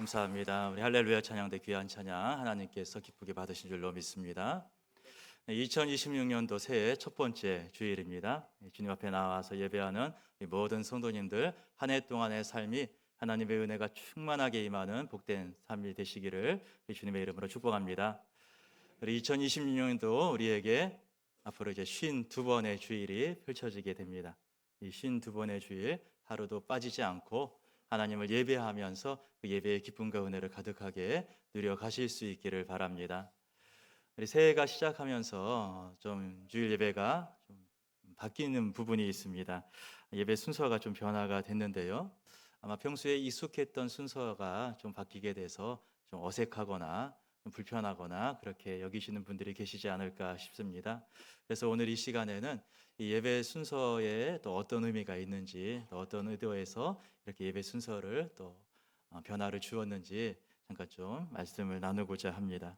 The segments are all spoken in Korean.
감사합니다. 우리 할렐루야 찬양대 귀한 찬양 하나님께서 기쁘게 받으신 줄로 믿습니다. 2026년도 새해 첫 번째 주일입니다. 주님 앞에 나와서 예배하는 모든 성도님들 한 해 동안의 삶이 하나님의 은혜가 충만하게 임하는 복된 삶이 되시기를 주님의 이름으로 축복합니다. 우리 2026년도 우리에게 앞으로 이제 52번의 주일이 펼쳐지게 됩니다. 이 52번의 주일 하루도 빠지지 않고 하나님을 예배하면서 그 예배의 기쁨과 은혜를 가득하게 누려 가실 수 있기를 바랍니다. 우리 새해가 시작하면서 좀 주일 예배가 좀 바뀌는 부분이 있습니다. 예배 순서가 좀 변화가 됐는데요. 아마 평소에 익숙했던 순서가 좀 바뀌게 돼서 좀 어색하거나 좀 불편하거나 그렇게 여기시는 분들이 계시지 않을까 싶습니다. 그래서 오늘 이 시간에는 이 예배 순서에 또 어떤 의미가 있는지, 또 어떤 의도에서 이렇게 예배 순서를 또 변화를 주었는지 잠깐 좀 말씀을 나누고자 합니다.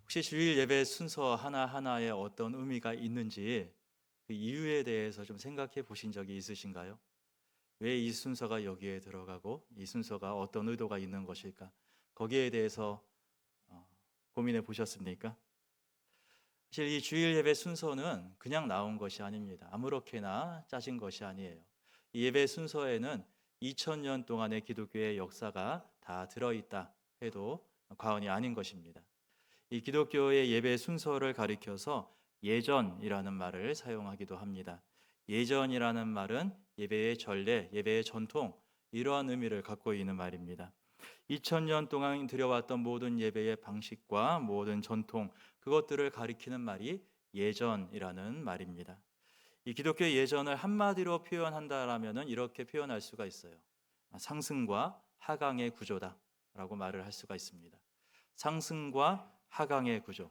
혹시 주일 예배 순서 하나하나에 어떤 의미가 있는지 그 이유에 대해서 좀 생각해 보신 적이 있으신가요? 왜 이 순서가 여기에 들어가고 이 순서가 어떤 의도가 있는 것일까? 거기에 대해서 어, 고민해 보셨습니까? 사실 이 주일 예배 순서는 그냥 나온 것이 아닙니다. 아무렇게나 짜진 것이 아니에요. 이 예배 순서에는 2000년 동안의 기독교의 역사가 다 들어있다 해도 과언이 아닌 것입니다. 이 기독교의 예배 순서를 가리켜서 예전이라는 말을 사용하기도 합니다. 예전이라는 말은 예배의 전례, 예배의 전통 이러한 의미를 갖고 있는 말입니다. 2000년 동안 드려왔던 모든 예배의 방식과 모든 전통 그것들을 가리키는 말이 예전이라는 말입니다. 이 기독교의 예전을 한마디로 표현한다라면은 이렇게 표현할 수가 있어요. 상승과 하강의 구조다라고 말을 할 수가 있습니다. 상승과 하강의 구조.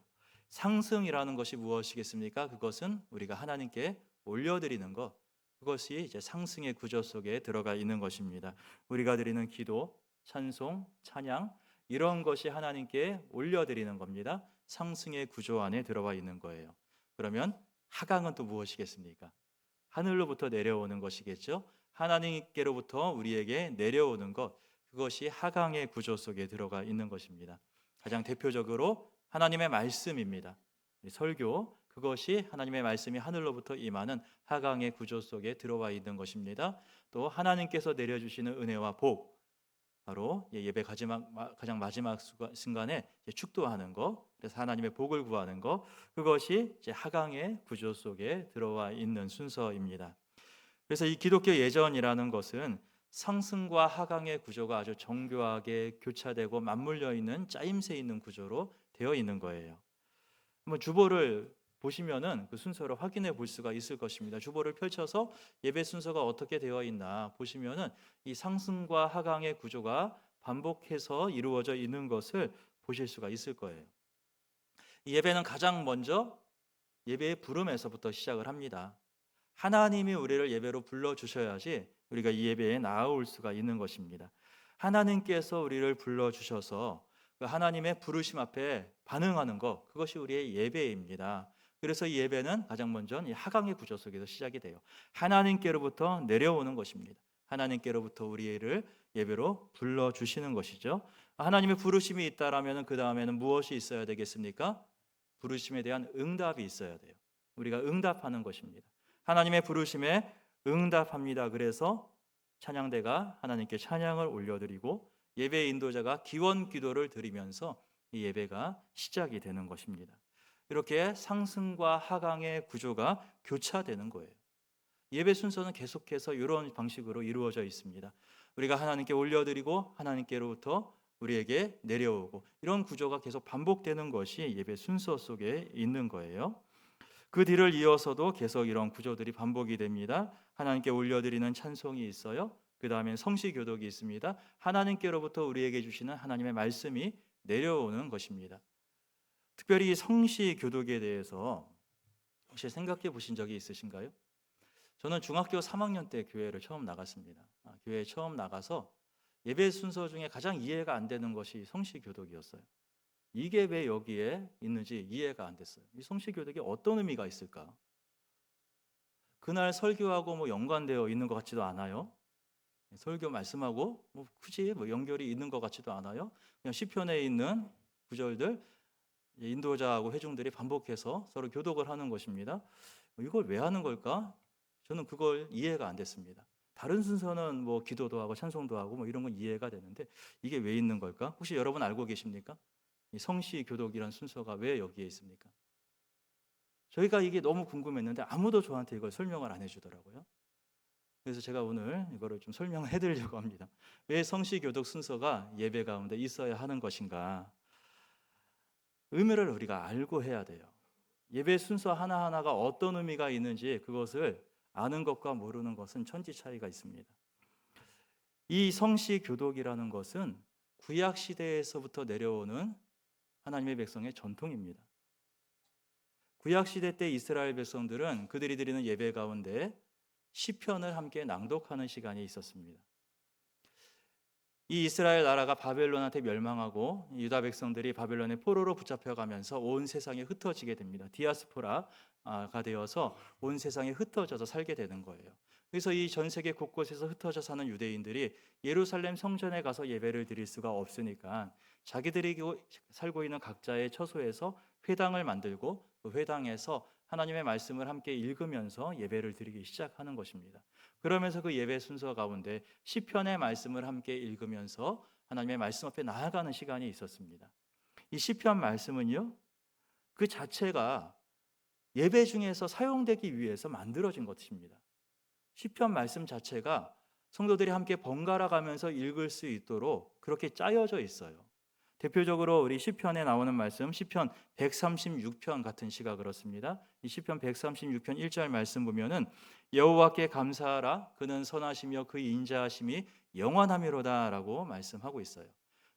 상승이라는 것이 무엇이겠습니까? 그것은 우리가 하나님께 올려드리는 것. 그것이 이제 상승의 구조 속에 들어가 있는 것입니다. 우리가 드리는 기도, 찬송, 찬양 이런 것이 하나님께 올려드리는 겁니다. 상승의 구조 안에 들어와 있는 거예요. 그러면 하강은 또 무엇이겠습니까? 하늘로부터 내려오는 것이겠죠. 하나님께로부터 우리에게 내려오는 것, 그것이 하강의 구조 속에 들어가 있는 것입니다. 가장 대표적으로 하나님의 말씀입니다. 설교, 그것이 하나님의 말씀이 하늘로부터 임하는 하강의 구조 속에 들어와 있는 것입니다. 또 하나님께서 내려주시는 은혜와 복, 바로 예배 가장 마지막 순간에 축도하는 것, 그래서 하나님의 복을 구하는 것, 그것이 이제 하강의 구조 속에 들어와 있는 순서입니다. 그래서 이 기독교 예전이라는 것은 상승과 하강의 구조가 아주 정교하게 교차되고 맞물려 있는 짜임새 있는 구조로 되어 있는 거예요. 한번 주보를 보시면은 그 순서를 확인해 볼 수가 있을 것입니다. 주보를 펼쳐서 예배 순서가 어떻게 되어 있나 보시면은 이 상승과 하강의 구조가 반복해서 이루어져 있는 것을 보실 수가 있을 거예요. 이 예배는 가장 먼저 예배의 부름에서부터 시작을 합니다. 하나님이 우리를 예배로 불러 주셔야지 우리가 이 예배에 나아올 수가 있는 것입니다. 하나님께서 우리를 불러 주셔서 그 하나님의 부르심 앞에 반응하는 것, 그것이 우리의 예배입니다. 그래서 이 예배는 가장 먼저 이 하강의 구조 속에서 시작이 돼요. 하나님께로부터 내려오는 것입니다. 하나님께로부터 우리를 예배로 불러 주시는 것이죠. 하나님의 부르심이 있다라면 그 다음에는 무엇이 있어야 되겠습니까? 부르심에 대한 응답이 있어야 돼요. 우리가 응답하는 것입니다. 하나님의 부르심에 응답합니다. 그래서 찬양대가 하나님께 찬양을 올려드리고 예배 인도자가 기원 기도를 드리면서 이 예배가 시작이 되는 것입니다. 이렇게 상승과 하강의 구조가 교차되는 거예요. 예배 순서는 계속해서 이런 방식으로 이루어져 있습니다. 우리가 하나님께 올려드리고 하나님께로부터 우리에게 내려오고 이런 구조가 계속 반복되는 것이 예배 순서 속에 있는 거예요. 그 뒤를 이어서도 계속 이런 구조들이 반복이 됩니다. 하나님께 올려드리는 찬송이 있어요. 그 다음에 성시교독이 있습니다. 하나님께로부터 우리에게 주시는 하나님의 말씀이 내려오는 것입니다. 특별히 성시교독에 대해서 혹시 생각해 보신 적이 있으신가요? 저는 중학교 3학년 때 교회를 처음 나갔습니다. 교회에 처음 나가서 예배 순서 중에 가장 이해가 안 되는 것이 성시교독이었어요. 이게 왜 여기에 있는지 이해가 안 됐어요. 이 성시교독이 어떤 의미가 있을까? 그날 설교하고 뭐 연관되어 있는 것 같지도 않아요. 설교 말씀하고 뭐 굳이 뭐 연결이 있는 것 같지도 않아요. 그냥 시편에 있는 구절들 인도자하고 회중들이 반복해서 서로 교독을 하는 것입니다. 이걸 왜 하는 걸까? 저는 그걸 이해가 안 됐습니다. 다른 순서는 뭐 기도도 하고 찬송도 하고 뭐 이런 건 이해가 되는데 이게 왜 있는 걸까? 혹시 여러분 알고 계십니까? 이 성시 교독이란 순서가 왜 여기에 있습니까? 저희가 이게 너무 궁금했는데 아무도 저한테 이걸 설명을 안 해주더라고요. 그래서 제가 오늘 이거를 좀 설명해 드리려고 합니다. 왜 성시 교독 순서가 예배 가운데 있어야 하는 것인가? 의미를 우리가 알고 해야 돼요. 예배 순서 하나하나가 어떤 의미가 있는지 그것을 아는 것과 모르는 것은 천지 차이가 있습니다. 이 성시 교독이라는 것은 구약 시대에서부터 내려오는 하나님의 백성의 전통입니다. 구약 시대 때 이스라엘 백성들은 그들이 드리는 예배 가운데 시편을 함께 낭독하는 시간이 있었습니다. 이 이스라엘 나라가 바벨론한테 멸망하고 유다 백성들이 바벨론의 포로로 붙잡혀가면서 온 세상에 흩어지게 됩니다. 디아스포라가 되어서 온 세상에 흩어져서 살게 되는 거예요. 그래서 이 전 세계 곳곳에서 흩어져 사는 유대인들이 예루살렘 성전에 가서 예배를 드릴 수가 없으니까 자기들이 살고 있는 각자의 처소에서 회당을 만들고 그 회당에서 하나님의 말씀을 함께 읽으면서 예배를 드리기 시작하는 것입니다. 그러면서 그 예배 순서 가운데 시편의 말씀을 함께 읽으면서 하나님의 말씀 앞에 나아가는 시간이 있었습니다. 이 시편 말씀은요, 그 자체가 예배 중에서 사용되기 위해서 만들어진 것입니다. 시편 말씀 자체가 성도들이 함께 번갈아 가면서 읽을 수 있도록 그렇게 짜여져 있어요. 대표적으로 우리 시편에 나오는 말씀, 시편 136편 같은 시가 그렇습니다. 이 시편 136편 1절 말씀 보면은 여호와께 감사하라 그는 선하시며 그 인자하심이 영원하미로다라고 말씀하고 있어요.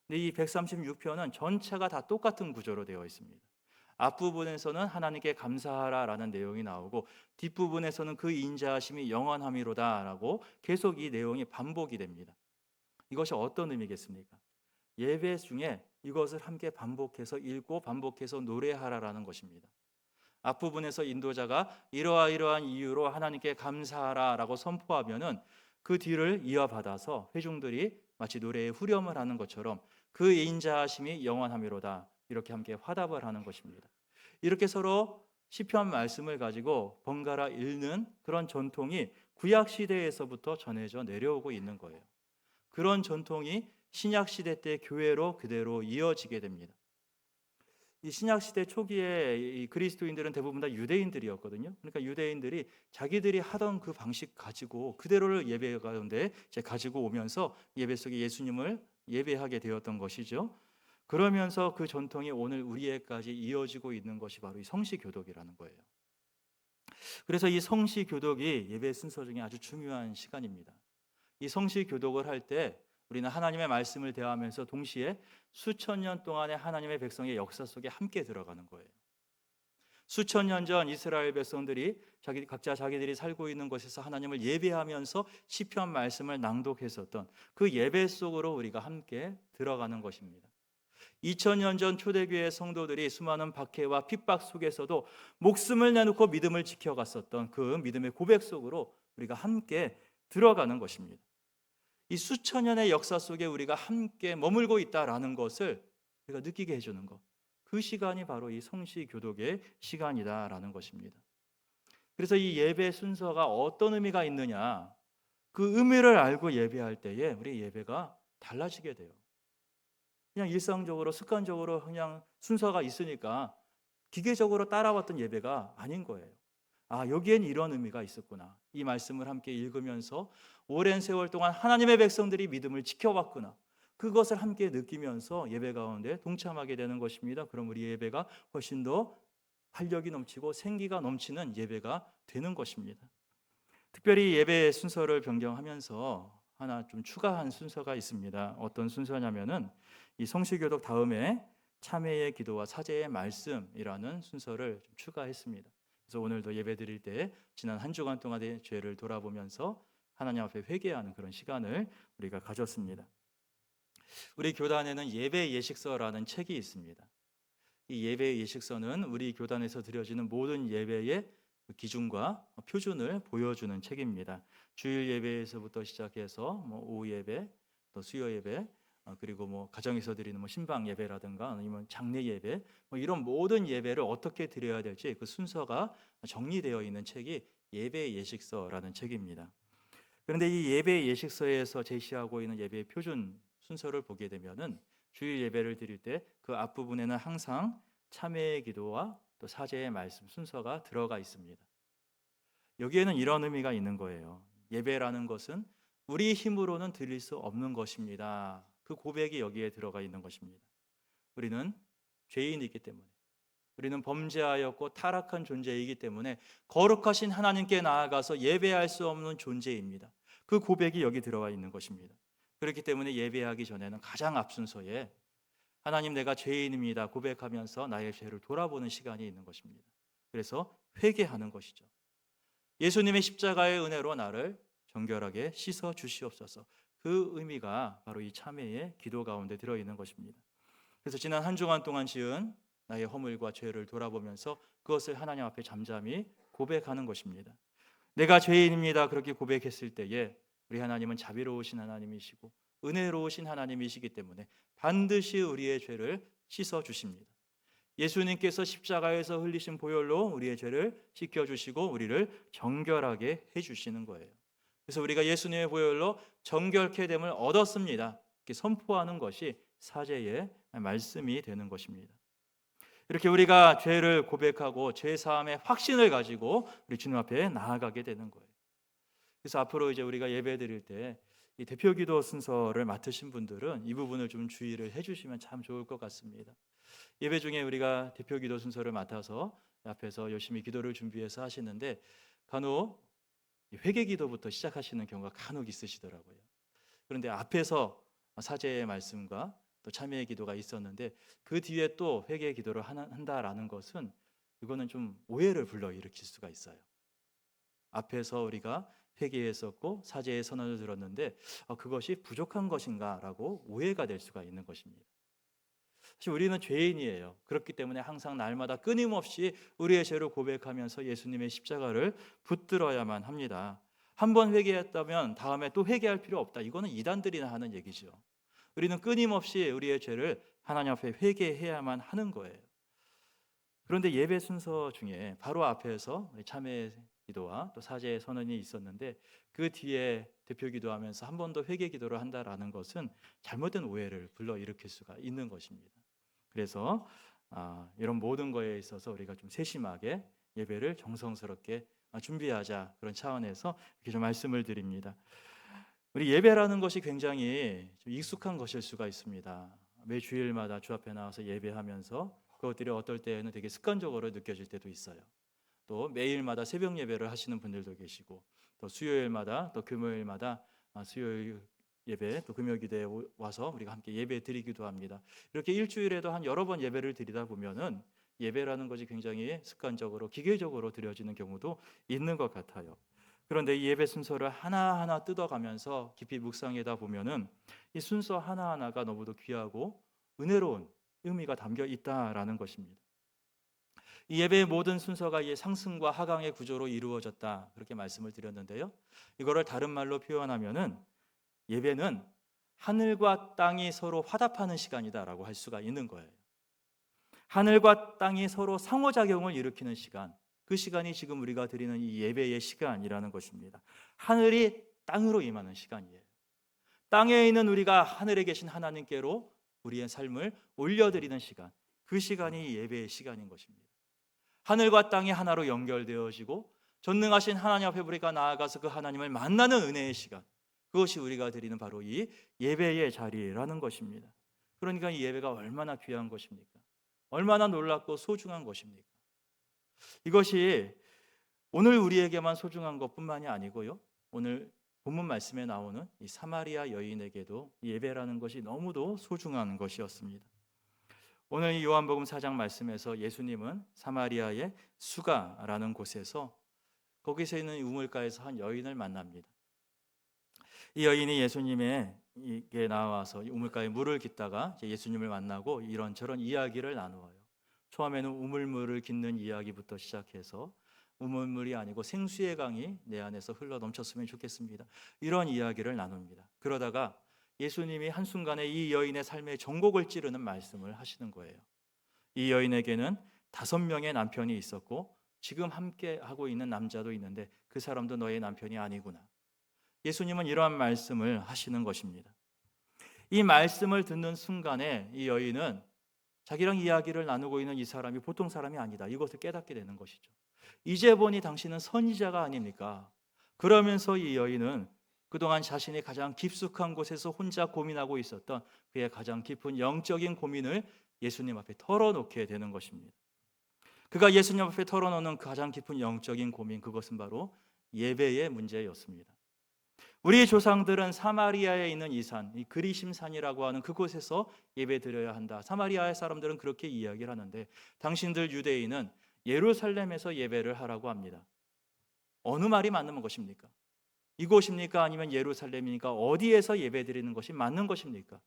근데 이 136편은 전체가 다 똑같은 구조로 되어 있습니다. 앞부분에서는 하나님께 감사하라라는 내용이 나오고 뒷부분에서는 그 인자하심이 영원하미로다라고 계속 이 내용이 반복이 됩니다. 이것이 어떤 의미겠습니까? 예배 중에 이것을 함께 반복해서 읽고 반복해서 노래하라라는 것입니다. 앞부분에서 인도자가 이러한 이유로 하나님께 감사하라라고 선포하면은 그 뒤를 이어받아서 회중들이 마치 노래에 후렴을 하는 것처럼 그 인자하심이 영원하미로다 이렇게 함께 화답을 하는 것입니다. 이렇게 서로 시편 말씀을 가지고 번갈아 읽는 그런 전통이 구약 시대에서부터 전해져 내려오고 있는 거예요. 그런 전통이 신약 시대 때 교회로 그대로 이어지게 됩니다. 이 신약 시대 초기에 이 그리스도인들은 대부분 다 유대인들이었거든요. 그러니까 유대인들이 자기들이 하던 그 방식 가지고 그대로를 예배 가운데 가지고 오면서 예배 속에 예수님을 예배하게 되었던 것이죠. 그러면서 그 전통이 오늘 우리에까지 이어지고 있는 것이 바로 이 성시 교독이라는 거예요. 그래서 이 성시 교독이 예배 순서 중에 아주 중요한 시간입니다. 이 성시 교독을 할 때 우리는 하나님의 말씀을 대하면서 동시에 수천 년 동안의 하나님의 백성의 역사 속에 함께 들어가는 거예요. 수천 년 전 이스라엘 백성들이 각자 자기들이 살고 있는 곳에서 하나님을 예배하면서 시편 말씀을 낭독했었던 그 예배 속으로 우리가 함께 들어가는 것입니다. 2000년 전 초대교회 성도들이 수많은 박해와 핍박 속에서도 목숨을 내놓고 믿음을 지켜갔었던 그 믿음의 고백 속으로 우리가 함께 들어가는 것입니다. 이 수천 년의 역사 속에 우리가 함께 머물고 있다라는 것을 우리가 느끼게 해주는 것, 그 시간이 바로 이 성시 교독의 시간이다라는 것입니다. 그래서 이 예배 순서가 어떤 의미가 있느냐, 그 의미를 알고 예배할 때에 우리 예배가 달라지게 돼요. 그냥 일상적으로 습관적으로 그냥 순서가 있으니까 기계적으로 따라왔던 예배가 아닌 거예요. 아, 여기엔 이런 의미가 있었구나. 이 말씀을 함께 읽으면서 오랜 세월 동안 하나님의 백성들이 믿음을 지켜왔구나. 그것을 함께 느끼면서 예배 가운데 동참하게 되는 것입니다. 그럼 우리 예배가 훨씬 더 활력이 넘치고 생기가 넘치는 예배가 되는 것입니다. 특별히 예배 순서를 변경하면서 하나 좀 추가한 순서가 있습니다. 어떤 순서냐면은 이 성시교독 다음에 참회의 기도와 사제의 말씀이라는 순서를 좀 추가했습니다. 그래서 오늘도 예배 드릴 때 지난 한 주간 동안의 죄를 돌아보면서 하나님 앞에 회개하는 그런 시간을 우리가 가졌습니다. 우리 교단에는 예배 예식서라는 책이 있습니다. 이 예배 예식서는 우리 교단에서 드려지는 모든 예배의 그 기준과 표준을 보여주는 책입니다. 주일 예배에서부터 시작해서 오후 예배, 또 수요 예배, 그리고 가정에서 드리는 신방 예배라든가 아니면 장례 예배, 이런 모든 예배를 어떻게 드려야 될지 그 순서가 정리되어 있는 책이 예배 예식서라는 책입니다. 그런데 이 예배 예식서에서 제시하고 있는 예배의 표준 순서를 보게 되면은 주일 예배를 드릴 때 그 앞부분에는 항상 참회의 기도와 또 사제의 말씀 순서가 들어가 있습니다. 여기에는 이런 의미가 있는 거예요. 예배라는 것은 우리 힘으로는 드릴 수 없는 것입니다. 그 고백이 여기에 들어가 있는 것입니다. 우리는 죄인이기 때문에, 우리는 범죄하였고 타락한 존재이기 때문에 거룩하신 하나님께 나아가서 예배할 수 없는 존재입니다. 그 고백이 여기 들어가 있는 것입니다. 그렇기 때문에 예배하기 전에는 가장 앞순서에 하나님, 내가 죄인입니다 고백하면서 나의 죄를 돌아보는 시간이 있는 것입니다. 그래서 회개하는 것이죠. 예수님의 십자가의 은혜로 나를 정결하게 씻어 주시옵소서. 그 의미가 바로 이 참회의 기도 가운데 들어있는 것입니다. 그래서 지난 한 주간 동안 지은 나의 허물과 죄를 돌아보면서 그것을 하나님 앞에 잠잠히 고백하는 것입니다. 내가 죄인입니다 그렇게 고백했을 때에 우리 하나님은 자비로우신 하나님이시고 은혜로우신 하나님이시기 때문에 반드시 우리의 죄를 씻어 주십니다. 예수님께서 십자가에서 흘리신 보혈로 우리의 죄를 씻겨주시고 우리를 정결하게 해주시는 거예요. 그래서 우리가 예수님의 보혈로 정결케 됨을 얻었습니다. 이렇게 선포하는 것이 사제의 말씀이 되는 것입니다. 이렇게 우리가 죄를 고백하고 죄 사함의 확신을 가지고 우리 주님 앞에 나아가게 되는 거예요. 그래서 앞으로 이제 우리가 예배 드릴 때 이 대표기도 순서를 맡으신 분들은 이 부분을 좀 주의를 해주시면 참 좋을 것 같습니다. 예배 중에 우리가 대표기도 순서를 맡아서 앞에서 열심히 기도를 준비해서 하시는데 간혹 회개기도부터 시작하시는 경우가 간혹 있으시더라고요. 그런데 앞에서 사제의 말씀과 또 참회의 기도가 있었는데 그 뒤에 또 회개의 기도를 한다라는 것은 이거는 좀 오해를 불러일으킬 수가 있어요. 앞에서 우리가 회개했었고 사제의 선언을 들었는데 그것이 부족한 것인가라고 오해가 될 수가 있는 것입니다. 사실 우리는 죄인이에요. 그렇기 때문에 항상 날마다 끊임없이 우리의 죄를 고백하면서 예수님의 십자가를 붙들어야만 합니다. 한 번 회개했다면 다음에 또 회개할 필요 없다. 이거는 이단들이나 하는 얘기죠. 우리는 끊임없이 우리의 죄를 하나님 앞에 회개해야만 하는 거예요. 그런데 예배 순서 중에 바로 앞에서 참회 기도와 또 사제의 선언이 있었는데 그 뒤에 대표 기도하면서 한 번 더 회개 기도를 한다라는 것은 잘못된 오해를 불러일으킬 수가 있는 것입니다. 그래서 이런 모든 거에 있어서 우리가 좀 세심하게 예배를 정성스럽게 준비하자, 그런 차원에서 이렇게 좀 말씀을 드립니다. 우리 예배라는 것이 굉장히 좀 익숙한 것일 수가 있습니다. 매 주일마다 주 앞에 나와서 예배하면서 그것들이 어떨 때에는 되게 습관적으로 느껴질 때도 있어요. 또 매일마다 새벽 예배를 하시는 분들도 계시고 또 수요일마다 또 금요일마다 수요일 예배 또 금요 기도에 와서 우리가 함께 예배 드리기도 합니다. 이렇게 일주일에도 한 여러 번 예배를 드리다 보면은 예배라는 것이 굉장히 습관적으로 기계적으로 드려지는 경우도 있는 것 같아요. 그런데 이 예배 순서를 하나하나 뜯어가면서 깊이 묵상하다 보면은 이 순서 하나하나가 너무도 귀하고 은혜로운 의미가 담겨 있다라는 것입니다. 이 예배의 모든 순서가 이 상승과 하강의 구조로 이루어졌다, 그렇게 말씀을 드렸는데요. 이거를 다른 말로 표현하면은 예배는 하늘과 땅이 서로 화답하는 시간이다라고 할 수가 있는 거예요. 하늘과 땅이 서로 상호작용을 일으키는 시간, 그 시간이 지금 우리가 드리는 이 예배의 시간이라는 것입니다. 하늘이 땅으로 임하는 시간이에요. 땅에 있는 우리가 하늘에 계신 하나님께로 우리의 삶을 올려드리는 시간, 그 시간이 예배의 시간인 것입니다. 하늘과 땅이 하나로 연결되어지고 전능하신 하나님 앞에 우리가 나아가서 그 하나님을 만나는 은혜의 시간, 그것이 우리가 드리는 바로 이 예배의 자리라는 것입니다. 그러니까 이 예배가 얼마나 귀한 것입니까? 얼마나 놀랍고 소중한 것입니까? 이것이 오늘 우리에게만 소중한 것뿐만이 아니고요, 오늘 본문 말씀에 나오는 이 사마리아 여인에게도 예배라는 것이 너무도 소중한 것이었습니다. 오늘 이 요한복음 4장 말씀에서 예수님은 사마리아의 수가라는 곳에서 거기서 있는 우물가에서 한 여인을 만납니다. 이 여인이 예수님에게 나와서 우물가에 물을 깃다가 예수님을 만나고 이런저런 이야기를 나누어요. 처음에는 우물물을 깃는 이야기부터 시작해서 우물물이 아니고 생수의 강이 내 안에서 흘러 넘쳤으면 좋겠습니다. 이런 이야기를 나눕니다. 그러다가 예수님이 한순간에 이 여인의 삶의 전곡을 찌르는 말씀을 하시는 거예요. 이 여인에게는 5명의 남편이 있었고 지금 함께 하고 있는 남자도 있는데 그 사람도 너의 남편이 아니구나. 예수님은 이러한 말씀을 하시는 것입니다. 이 말씀을 듣는 순간에 이 여인은 자기랑 이야기를 나누고 있는 이 사람이 보통 사람이 아니다, 이것을 깨닫게 되는 것이죠. 이제 보니 당신은 선지자가 아닙니까? 그러면서 이 여인은 그동안 자신이 가장 깊숙한 곳에서 혼자 고민하고 있었던 그의 가장 깊은 영적인 고민을 예수님 앞에 털어놓게 되는 것입니다. 그가 예수님 앞에 털어놓는 가장 깊은 영적인 고민, 그것은 바로 예배의 문제였습니다. 우리 조상들은 사마리아에 있는 이 산, 이 그리심산이라고 하는 그곳에서 예배드려야 한다. 사마리아의 사람들은 그렇게 이야기를 하는데 당신들 유대인은 예루살렘에서 예배를 하라고 합니다. 어느 말이 맞는 것입니까? 이곳입니까? 아니면 예루살렘입니까? 어디에서 예배드리는 것이 맞는 것입니까?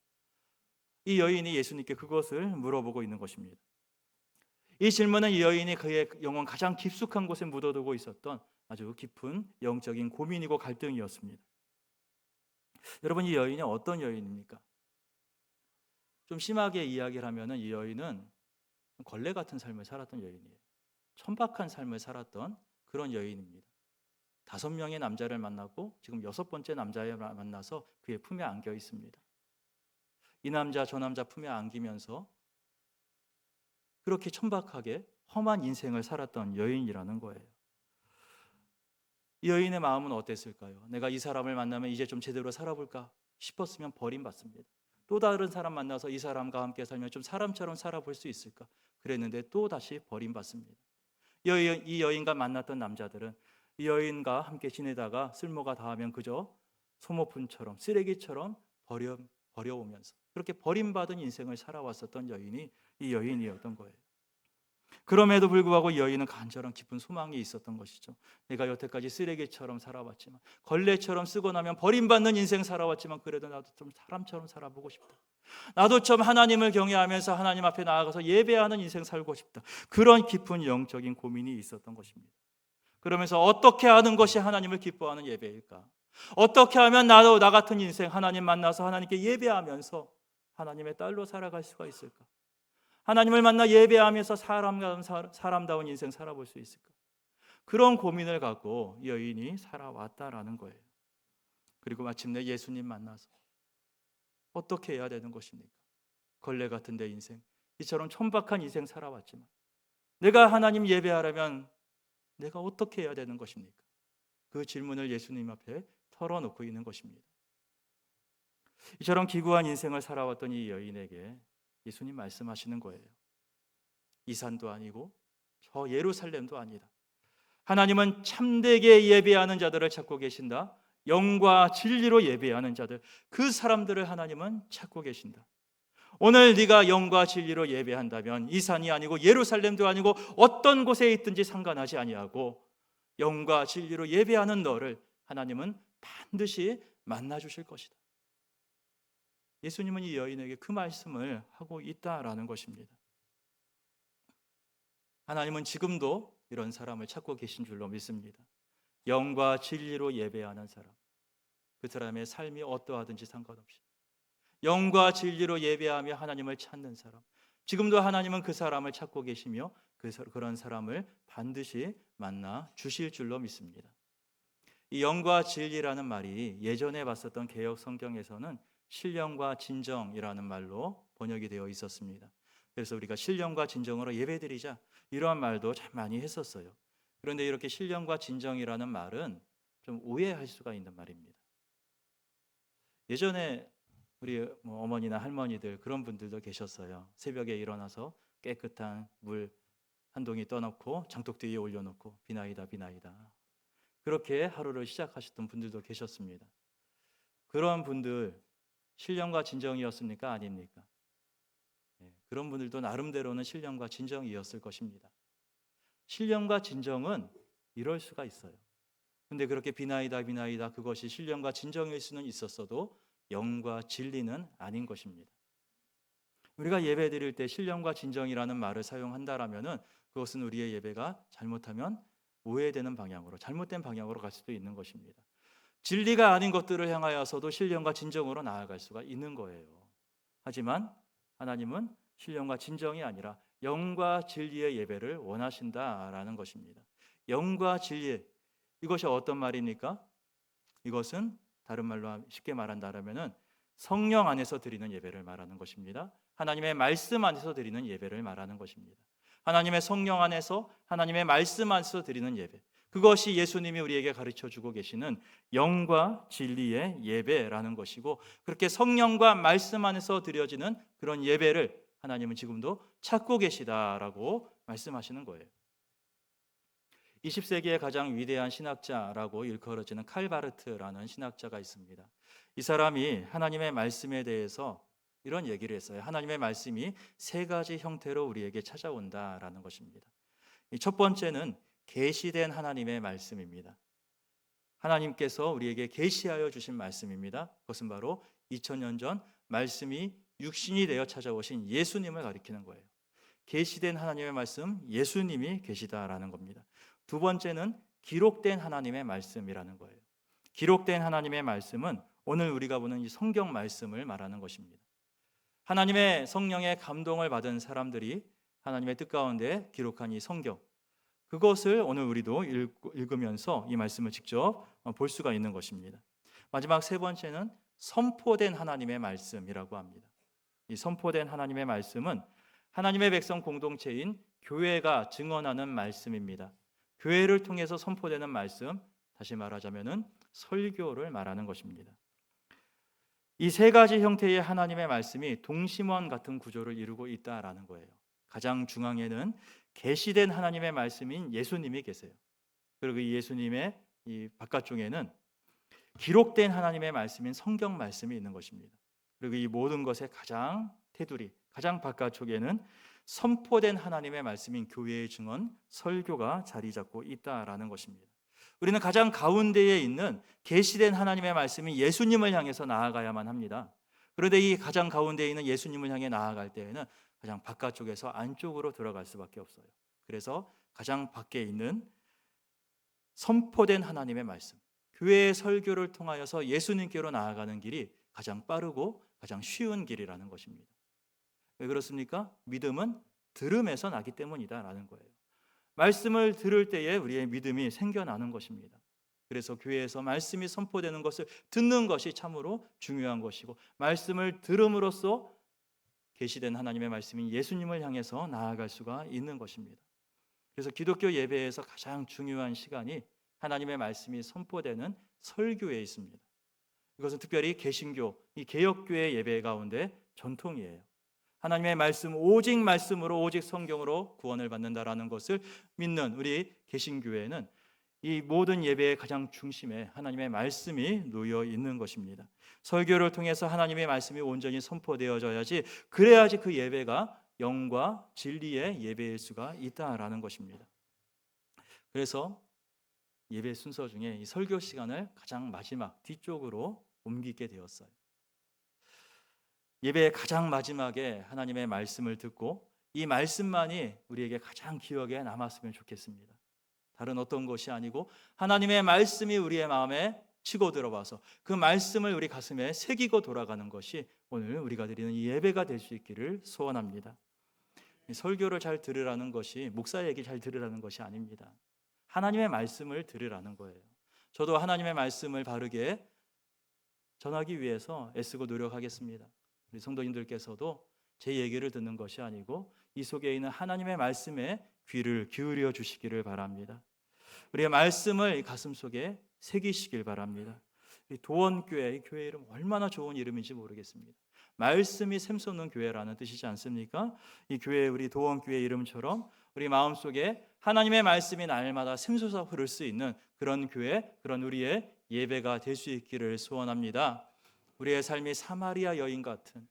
이 여인이 예수님께 그것을 물어보고 있는 것입니다. 이 질문은 이 여인이 그의 영혼 가장 깊숙한 곳에 묻어두고 있었던 아주 깊은 영적인 고민이고 갈등이었습니다. 여러분, 이 여인이 어떤 여인입니까? 좀 심하게 이야기를 하면 이 여인은 걸레 같은 삶을 살았던 여인이에요. 천박한 삶을 살았던 그런 여인입니다. 5명의 남자를 만나고 지금 6번째 남자를 만나서 그의 품에 안겨 있습니다. 이 남자 저 남자 품에 안기면서 그렇게 천박하게 험한 인생을 살았던 여인이라는 거예요. 이 여인의 마음은 어땠을까요? 내가 이 사람을 만나면 이제 좀 제대로 살아볼까 싶었으면 버림받습니다. 또 다른 사람 만나서 이 사람과 함께 살면 좀 사람처럼 살아볼 수 있을까 그랬는데 또 다시 버림받습니다. 이 여인과 만났던 남자들은 이 여인과 함께 지내다가 쓸모가 다하면 그저 소모품처럼 쓰레기처럼 버려오면서 그렇게 버림받은 인생을 살아왔었던 여인이 이 여인이었던 거예요. 그럼에도 불구하고 이 여인은 간절한 깊은 소망이 있었던 것이죠. 내가 여태까지 쓰레기처럼 살아왔지만, 걸레처럼 쓰고 나면 버림받는 인생 살아왔지만 그래도 나도 좀 사람처럼 살아보고 싶다. 나도 좀 하나님을 경외하면서 하나님 앞에 나아가서 예배하는 인생 살고 싶다. 그런 깊은 영적인 고민이 있었던 것입니다. 그러면서 어떻게 하는 것이 하나님을 기뻐하는 예배일까? 어떻게 하면 나도 나 같은 인생 하나님 만나서 하나님께 예배하면서 하나님의 딸로 살아갈 수가 있을까? 하나님을 만나 예배하면서 사람다운 인생 살아볼 수 있을까? 그런 고민을 갖고 여인이 살아왔다라는 거예요. 그리고 마침내 예수님 만나서 어떻게 해야 되는 것입니까? 걸레 같은 내 인생, 이처럼 천박한 인생 살아왔지만 내가 하나님 예배하려면 내가 어떻게 해야 되는 것입니까? 그 질문을 예수님 앞에 털어놓고 있는 것입니다. 이처럼 기구한 인생을 살아왔던 이 여인에게 예수님 말씀하시는 거예요. 이 산도 아니고 저 예루살렘도 아니다. 하나님은 참되게 예배하는 자들을 찾고 계신다. 영과 진리로 예배하는 자들, 그 사람들을 하나님은 찾고 계신다. 오늘 네가 영과 진리로 예배한다면 이 산이 아니고 예루살렘도 아니고 어떤 곳에 있든지 상관하지 아니하고 영과 진리로 예배하는 너를 하나님은 반드시 만나 주실 것이다. 예수님은 이 여인에게 그 말씀을 하고 있다라는 것입니다. 하나님은 지금도 이런 사람을 찾고 계신 줄로 믿습니다. 영과 진리로 예배하는 사람, 그 사람의 삶이 어떠하든지 상관없이 영과 진리로 예배하며 하나님을 찾는 사람, 지금도 하나님은 그 사람을 찾고 계시며 그런 사람을 반드시 만나 주실 줄로 믿습니다. 이 영과 진리라는 말이 예전에 봤었던 개역 성경에서는 신령과 진정이라는 말로 번역이 되어 있었습니다. 그래서 우리가 신령과 진정으로 예배드리자 이러한 말도 참 많이 했었어요. 그런데 이렇게 신령과 진정이라는 말은 좀 오해할 수가 있는 말입니다. 예전에 우리 어머니나 할머니들 그런 분들도 계셨어요. 새벽에 일어나서 깨끗한 물 한 동이 떠놓고 장독대 위에 올려놓고 비나이다 비나이다 그렇게 하루를 시작하셨던 분들도 계셨습니다. 그런 분들 신령과 진정이었습니까? 아닙니까? 그런 분들도 나름대로는 신령과 진정이었을 것입니다. 신령과 진정은 이럴 수가 있어요. 근데 그렇게 비나이다 비나이다 그것이 신령과 진정일 수는 있었어도 영과 진리는 아닌 것입니다. 우리가 예배 드릴 때 신령과 진정이라는 말을 사용한다라면은 그것은 우리의 예배가 잘못하면 오해되는 방향으로, 잘못된 방향으로 갈 수도 있는 것입니다. 진리가 아닌 것들을 향하여서도 신령과 진정으로 나아갈 수가 있는 거예요. 하지만 하나님은 신령과 진정이 아니라 영과 진리의 예배를 원하신다라는 것입니다. 영과 진리, 이것이 어떤 말입니까? 이것은 다른 말로 쉽게 말한다면은 성령 안에서 드리는 예배를 말하는 것입니다. 하나님의 말씀 안에서 드리는 예배를 말하는 것입니다. 하나님의 성령 안에서, 하나님의 말씀 안에서 드리는 예배, 그것이 예수님이 우리에게 가르쳐주고 계시는 영과 진리의 예배라는 것이고, 그렇게 성령과 말씀 안에서 드려지는 그런 예배를 하나님은 지금도 찾고 계시다라고 말씀하시는 거예요. 20세기의 가장 위대한 신학자라고 일컬어지는 칼바르트라는 신학자가 있습니다. 이 사람이 하나님의 말씀에 대해서 이런 얘기를 했어요. 하나님의 말씀이 세 가지 형태로 우리에게 찾아온다라는 것입니다. 첫 번째는 계시된 하나님의 말씀입니다. 하나님께서 우리에게 계시하여 주신 말씀입니다. 그것은 바로 2000년 전 말씀이 육신이 되어 찾아오신 예수님을 가리키는 거예요. 계시된 하나님의 말씀, 예수님이 계시다라는 겁니다. 두 번째는 기록된 하나님의 말씀이라는 거예요. 기록된 하나님의 말씀은 오늘 우리가 보는 이 성경 말씀을 말하는 것입니다. 하나님의 성령의 감동을 받은 사람들이 하나님의 뜻 가운데 기록한 이 성경, 그것을 오늘 우리도 읽으면서 이 말씀을 직접 볼 수가 있는 것입니다. 마지막 세 번째는 선포된 하나님의 말씀이라고 합니다. 이 선포된 하나님의 말씀은 하나님의 백성 공동체인 교회가 증언하는 말씀입니다. 교회를 통해서 선포되는 말씀, 다시 말하자면은 설교를 말하는 것입니다. 이 세 가지 형태의 하나님의 말씀이 동심원 같은 구조를 이루고 있다라는 거예요. 가장 중앙에는 계시된 하나님의 말씀인 예수님이 계세요. 그리고 이 예수님의 이 바깥쪽에는 기록된 하나님의 말씀인 성경 말씀이 있는 것입니다. 그리고 이 모든 것의 가장 테두리, 가장 바깥쪽에는 선포된 하나님의 말씀인 교회의 증언, 설교가 자리 잡고 있다라는 것입니다. 우리는 가장 가운데에 있는 계시된 하나님의 말씀인 예수님을 향해서 나아가야만 합니다. 그런데 이 가장 가운데에 있는 예수님을 향해 나아갈 때에는 가장 바깥쪽에서 안쪽으로 들어갈 수밖에 없어요. 그래서 가장 밖에 있는 선포된 하나님의 말씀, 교회의 설교를 통하여서 예수님께로 나아가는 길이 가장 빠르고 가장 쉬운 길이라는 것입니다. 왜 그렇습니까? 믿음은 들음에서 나기 때문이다라는 거예요. 말씀을 들을 때에 우리의 믿음이 생겨나는 것입니다. 그래서 교회에서 말씀이 선포되는 것을 듣는 것이 참으로 중요한 것이고, 말씀을 들음으로써 계시된 하나님의 말씀인 예수님을 향해서 나아갈 수가 있는 것입니다. 그래서 기독교 예배에서 가장 중요한 시간이 하나님의 말씀이 선포되는 설교에 있습니다. 이것은 특별히 개신교, 이 개혁교회 예배 가운데 전통이에요. 하나님의 말씀, 오직 말씀으로, 오직 성경으로 구원을 받는다라는 것을 믿는 우리 개신교회는 이 모든 예배의 가장 중심에 하나님의 말씀이 놓여 있는 것입니다. 설교를 통해서 하나님의 말씀이 온전히 선포되어져야지, 그래야지 그 예배가 영과 진리의 예배일 수가 있다라는 것입니다. 그래서 예배 순서 중에 이 설교 시간을 가장 마지막 뒤쪽으로 옮기게 되었어요. 예배의 가장 마지막에 하나님의 말씀을 듣고 이 말씀만이 우리에게 가장 기억에 남았으면 좋겠습니다. 다른 어떤 것이 아니고 하나님의 말씀이 우리의 마음에 치고 들어와서 그 말씀을 우리 가슴에 새기고 돌아가는 것이 오늘 우리가 드리는 이 예배가 될 수 있기를 소원합니다. 설교를 잘 들으라는 것이 목사 얘기 잘 들으라는 것이 아닙니다. 하나님의 말씀을 들으라는 거예요. 저도 하나님의 말씀을 바르게 전하기 위해서 애쓰고 노력하겠습니다. 우리 성도님들께서도 제 얘기를 듣는 것이 아니고 이 속에 있는 하나님의 말씀에 귀를 기울여 주시기를 바랍니다. 우리의 말씀을 가슴 속에 새기시길 바랍니다. 이 도원교회, 이 교회 이름 얼마나 좋은 이름인지 모르겠습니다. 말씀이 샘솟는 교회라는 뜻이지 않습니까? 이 교회, 우리 도원교회 이름처럼 우리 마음속에 하나님의 말씀이 날마다 샘솟아 흐를 수 있는 그런 교회, 그런 우리의 예배가 될 수 있기를 소원합니다. 우리의 삶이 사마리아 여인 같은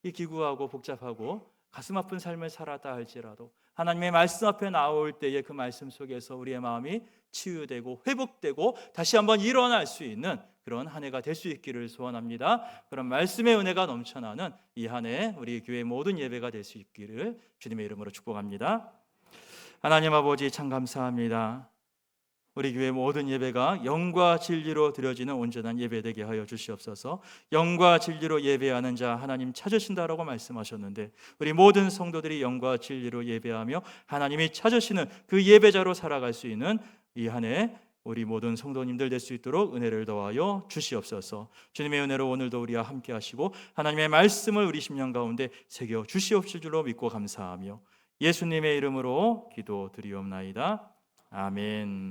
이 기구하고 복잡하고 가슴 아픈 삶을 살았다 할지라도 하나님의 말씀 앞에 나올 때에 그 말씀 속에서 우리의 마음이 치유되고 회복되고 다시 한번 일어날 수 있는 그런 한 해가 될 수 있기를 소원합니다. 그런 말씀의 은혜가 넘쳐나는 이 한 해 우리 교회 모든 예배가 될 수 있기를 주님의 이름으로 축복합니다. 하나님 아버지 참 감사합니다. 우리 교회 모든 예배가 영과 진리로 드려지는 온전한 예배 되게 하여 주시옵소서. 영과 진리로 예배하는 자 하나님 찾으신다라고 말씀하셨는데 우리 모든 성도들이 영과 진리로 예배하며 하나님이 찾으시는 그 예배자로 살아갈 수 있는 이 한 해 우리 모든 성도님들 될 수 있도록 은혜를 더하여 주시옵소서. 주님의 은혜로 오늘도 우리와 함께 하시고 하나님의 말씀을 우리 심령 가운데 새겨 주시옵실 줄로 믿고 감사하며 예수님의 이름으로 기도드리옵나이다. 아멘.